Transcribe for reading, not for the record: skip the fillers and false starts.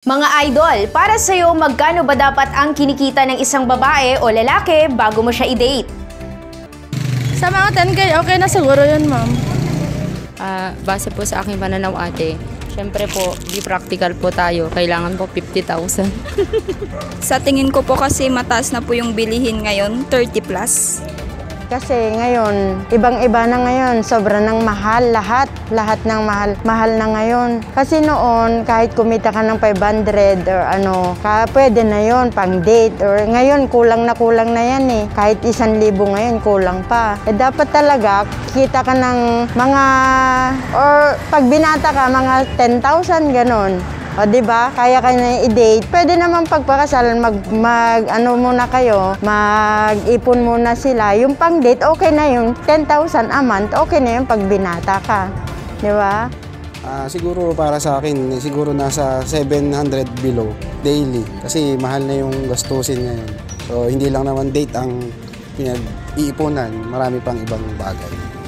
Mga idol, para sa'yo, magkano ba dapat ang kinikita ng isang babae o lalaki bago mo siya i-date? Sa mga 10K, okay na siguro yun, ma'am. Base po sa aking pananaw, ate, syempre po, di practical po tayo. Kailangan po 50,000. Sa tingin ko po kasi mataas na po yung bilihin ngayon, 30 plus. Kasi ngayon, ibang-iba na ngayon, sobra ng mahal, lahat ng mahal na ngayon. Kasi noon, kahit kumita ka ng 500 or ano, pwede na yon pang date. Or ngayon, kulang na yan eh. Kahit 1,000 ngayon, kulang pa. Dapat talaga, kita ka ng mga, or pag binata ka, mga 10,000, ganon. O, diba? Kaya kayo na i-date. Pwede naman pagpakasal, ano muna kayo, mag-ipon muna sila. Yung pang-date, okay na yung 10,000 a month, okay na yung pag binata ka. Diba? Siguro para sa akin, siguro nasa 700 below daily. Kasi mahal na yung gastusin ngayon. So, hindi lang naman date ang pinag-iipunan, marami pang ibang bagay.